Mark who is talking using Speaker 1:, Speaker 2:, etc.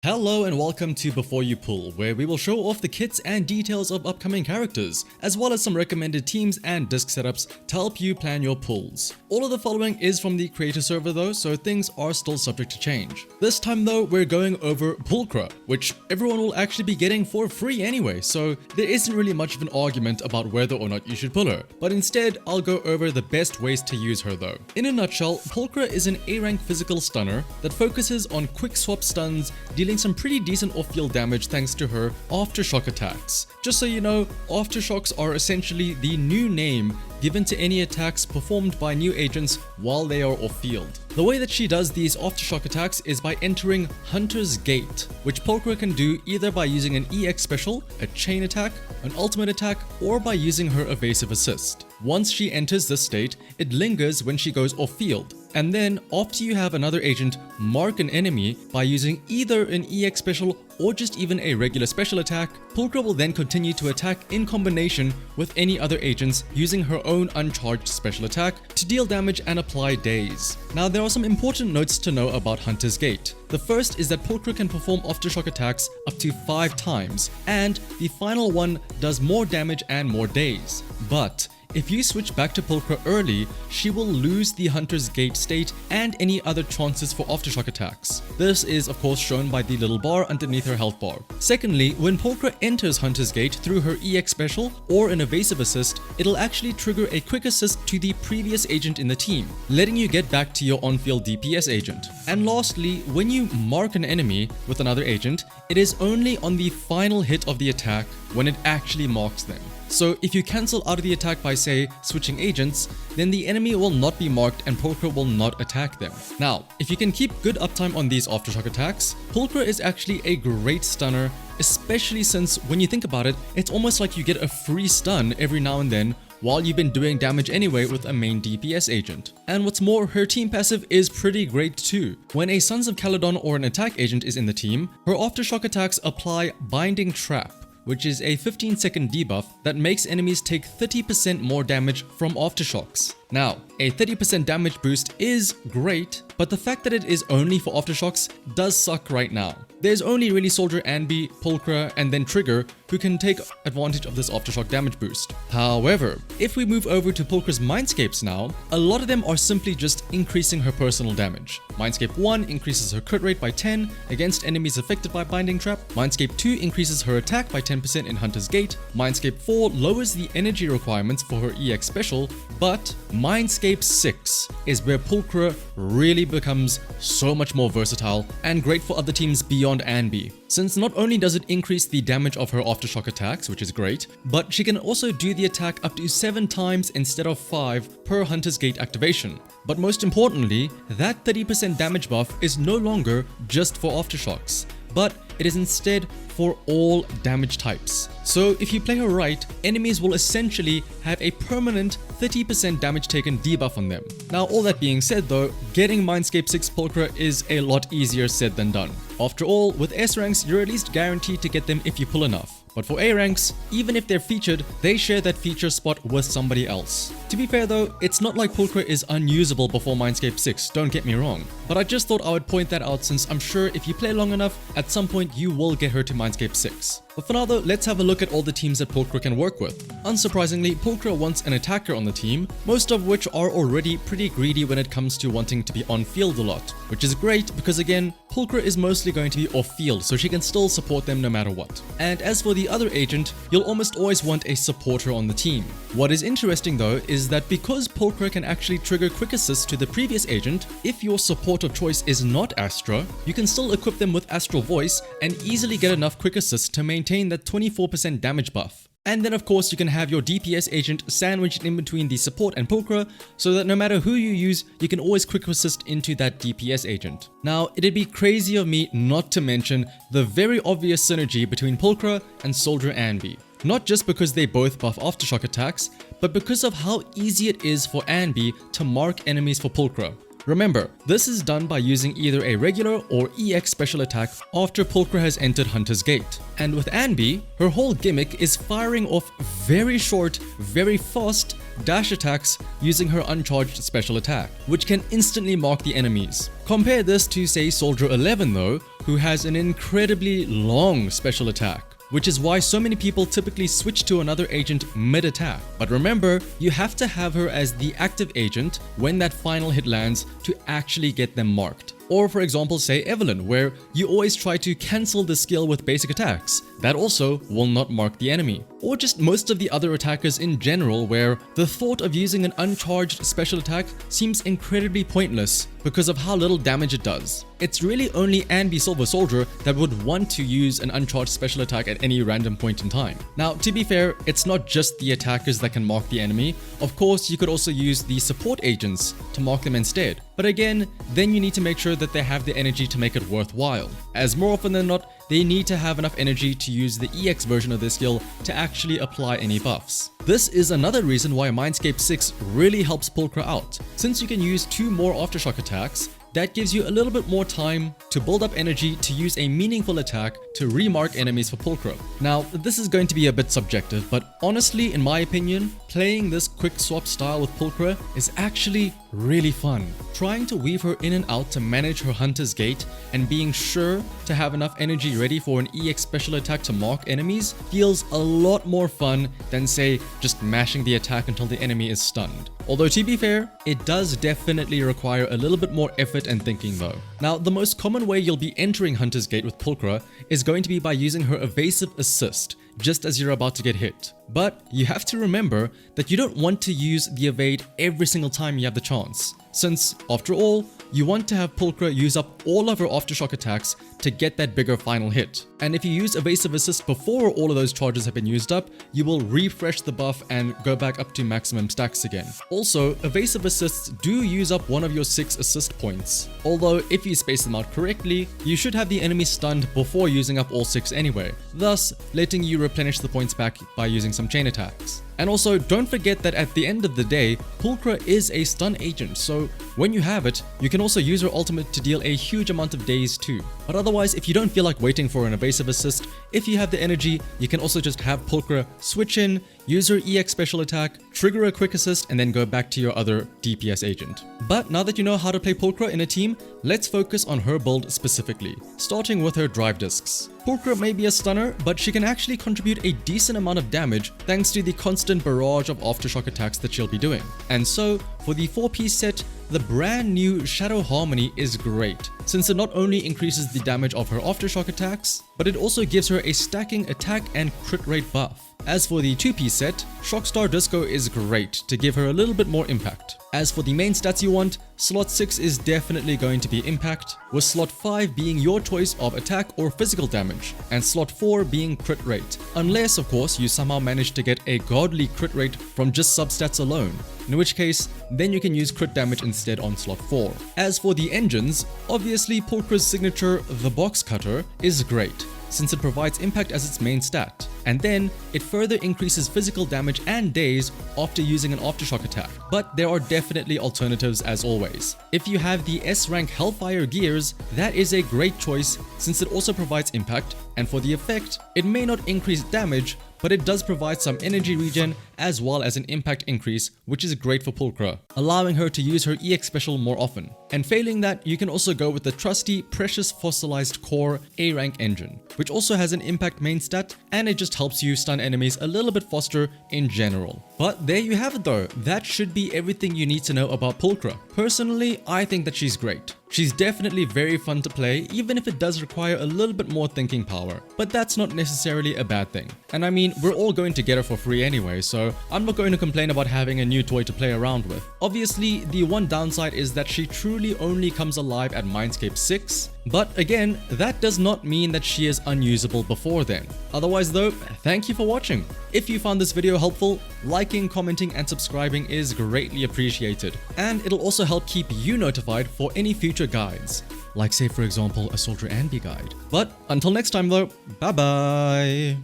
Speaker 1: Hello and welcome to Before You Pull, where we will show off the kits and details of upcoming characters, as well as some recommended teams and disc setups to help you plan your pulls. All of the following is from the creator server though, so things are still subject to change. This time though, we're going over Pulchra, which everyone will actually be getting for free anyway, so there isn't really much of an argument about whether or not you should pull her. But instead, I'll go over the best ways to use her though. In a nutshell, Pulchra is an A-rank physical stunner that focuses on quick swap stuns, dealing some pretty decent off-field damage thanks to her aftershock attacks. Just so you know, aftershocks are essentially the new name given to any attacks performed by new agents while they are off-field. The way that she does these aftershock attacks is by entering Hunter's Gate, which Pulchra can do either by using an EX special, a chain attack, an ultimate attack, or by using her evasive assist. Once she enters this state, it lingers when she goes off-field, and then after you have another agent mark an enemy by using either an EX special or just even a regular special attack, Pulchra will then continue to attack in combination with any other agents using her own uncharged special attack to deal damage and apply daze. Now there are some important notes to know about Hunter's Gate. The first is that Pulchra can perform aftershock attacks up to 5 times, and the final one does more damage and more daze. But if you switch back to Pulchra early, she will lose the Hunter's Gate state and any other chances for aftershock attacks. This is of course shown by the little bar underneath her health bar. Secondly, when Pulchra enters Hunter's Gate through her EX special or an evasive assist, it'll actually trigger a quick assist to the previous agent in the team, letting you get back to your on-field DPS agent. And lastly, when you mark an enemy with another agent, it is only on the final hit of the attack when it actually marks them. So if you cancel out of the attack by say switching agents, then the enemy will not be marked and Pulchra will not attack them. Now, if you can keep good uptime on these aftershock attacks, Pulchra is actually a great stunner, especially since when you think about it, it's almost like you get a free stun every now and then while you've been doing damage anyway with a main DPS agent. And what's more, her team passive is pretty great too. When a Sons of Caledon or an attack agent is in the team, her aftershock attacks apply Binding Trap, which is a 15-second debuff that makes enemies take 30% more damage from aftershocks. Now, a 30% damage boost is great, but the fact that it is only for aftershocks does suck right now. There's only really Soldier Anby, Pulchra, and then Trigger who can take advantage of this aftershock damage boost. However, if we move over to Pulchra's mindscapes now, a lot of them are simply just increasing her personal damage. Mindscape 1 increases her crit rate by 10 against enemies affected by Binding Trap. Mindscape 2 increases her attack by 10% in Hunter's Gate. Mindscape 4 lowers the energy requirements for her EX special, but Mindscape 6 is where Pulchra really becomes so much more versatile and great for other teams beyond Anby, since not only does it increase the damage of her aftershock attacks, which is great, but she can also do the attack up to 7 times instead of 5 per Hunter's Gate activation. But most importantly, that 30% damage buff is no longer just for aftershocks, but it is instead for all damage types. So if you play her right, enemies will essentially have a permanent 30% damage taken debuff on them. Now all that being said though, getting Mindscape 6 Pulchra is a lot easier said than done. After all, with S ranks, you're at least guaranteed to get them if you pull enough. But for A ranks, even if they're featured, they share that feature spot with somebody else. To be fair though, it's not like Pulchra is unusable before Mindscape 6, don't get me wrong. But I just thought I would point that out since I'm sure if you play long enough, at some point you will get her to Mindscape 6. But for now though, let's have a look at all the teams that Pulchra can work with. Unsurprisingly, Pulchra wants an attacker on the team, most of which are already pretty greedy when it comes to wanting to be on field a lot, which is great because again, Pulchra is mostly going to be off field, so she can still support them no matter what. And as for the other agent, you'll almost always want a supporter on the team. What is interesting though is that because Pulchra can actually trigger quick assists to the previous agent, if your support of choice is not Astra, you can still equip them with Astral Voice and easily get enough quick assists to maintain that 24% damage buff. And then of course you can have your DPS agent sandwiched in between the support and Pulchra so that no matter who you use, you can always quick assist into that DPS agent. Now, it'd be crazy of me not to mention the very obvious synergy between Pulchra and Soldier Anby. Not just because they both buff aftershock attacks, but because of how easy it is for Anby to mark enemies for Pulchra. Remember, this is done by using either a regular or EX special attack after Pulchra has entered Hunter's Gate. And with Anby, her whole gimmick is firing off very short, very fast, dash attacks using her uncharged special attack, which can instantly mark the enemies. Compare this to, say, Soldier 11 though, who has an incredibly long special attack, which is why so many people typically switch to another agent mid-attack. But remember, you have to have her as the active agent when that final hit lands to actually get them marked. Or for example, say Evelyn, where you always try to cancel the skill with basic attacks. That also will not mark the enemy. Or just most of the other attackers in general, where the thought of using an uncharged special attack seems incredibly pointless because of how little damage it does. It's really only Anby Silver Soldier that would want to use an uncharged special attack at any random point in time. Now, to be fair, it's not just the attackers that can mark the enemy. Of course, you could also use the support agents to mark them instead. But again, then you need to make sure that they have the energy to make it worthwhile, as more often than not, they need to have enough energy to use the EX version of their skill to actually apply any buffs. This is another reason why Mindscape 6 really helps Pulchra out. Since you can use 2 more aftershock attacks, that gives you a little bit more time to build up energy to use a meaningful attack to remark enemies for Pulchra. Now, this is going to be a bit subjective, but honestly, in my opinion, playing this quick swap style with Pulchra is actually really fun. Trying to weave her in and out to manage her Hunter's Gate and being sure to have enough energy ready for an EX special attack to mark enemies feels a lot more fun than, say, just mashing the attack until the enemy is stunned. Although to be fair, it does definitely require a little bit more effort and thinking though. Now, the most common way you'll be entering Hunter's Gate with Pulchra is going to be by using her evasive assist just as you're about to get hit. But you have to remember that you don't want to use the evade every single time you have the chance, since, after all, you want to have Pulchra use up all of her aftershock attacks to get that bigger final hit. And if you use evasive assist before all of those charges have been used up, you will refresh the buff and go back up to maximum stacks again. Also, evasive assists do use up one of your 6 assist points, although if you space them out correctly, you should have the enemy stunned before using up all 6 anyway, thus letting you replenish the points back by using some chain attacks. And also, don't forget that at the end of the day, Pulchra is a stun agent, so when you have it, you can also use her ultimate to deal a huge amount of daze too. But otherwise, if you don't feel like waiting for an evasive assist, if you have the energy, you can also just have Pulchra switch in, use her EX special attack, trigger a quick assist, and then go back to your other DPS agent. But now that you know how to play Pulchra in a team, let's focus on her build specifically, starting with her drive discs. Pulchra may be a stunner, but she can actually contribute a decent amount of damage thanks to the constant barrage of aftershock attacks that she'll be doing. And so, for the 4-piece set, the brand new Shadow Harmony is great, since it not only increases the damage of her aftershock attacks, but it also gives her a stacking attack and crit rate buff. As for the 2-piece set, Shockstar Disco is great to give her a little bit more impact. As for the main stats you want, slot 6 is definitely going to be impact, with slot 5 being your choice of attack or physical damage, and slot 4 being crit rate, unless of course you somehow manage to get a godly crit rate from just substats alone, in which case then you can use crit damage instead on slot 4. As for the engines, obviously Pulchra's signature, the Box Cutter, is great, since it provides impact as its main stat, and then it further increases physical damage and daze after using an aftershock attack. But there are definitely alternatives as always. If you have the S rank Hellfire gears, that is a great choice since it also provides impact, and for the effect, it may not increase damage, but it does provide some energy regen as well as an impact increase, which is great for Pulchra, allowing her to use her EX special more often. And failing that, you can also go with the trusty Precious Fossilized Core A rank engine, which also has an impact main stat, and it just helps you stun enemies a little bit faster in general. But there you have it though, that should be everything you need to know about Pulchra. Personally, I think that she's great. She's definitely very fun to play, even if it does require a little bit more thinking power, but that's not necessarily a bad thing. And I mean, we're all going to get her for free anyway, so I'm not going to complain about having a new toy to play around with. Obviously, the one downside is that she truly only comes alive at Mindscape 6, but again, that does not mean that she is unusable before then. Otherwise though, thank you for watching. If you found this video helpful, liking, commenting, and subscribing is greatly appreciated, and it'll also help keep you notified for any future guides, like say for example a Soldier Anby guide. But until next time though, bye bye!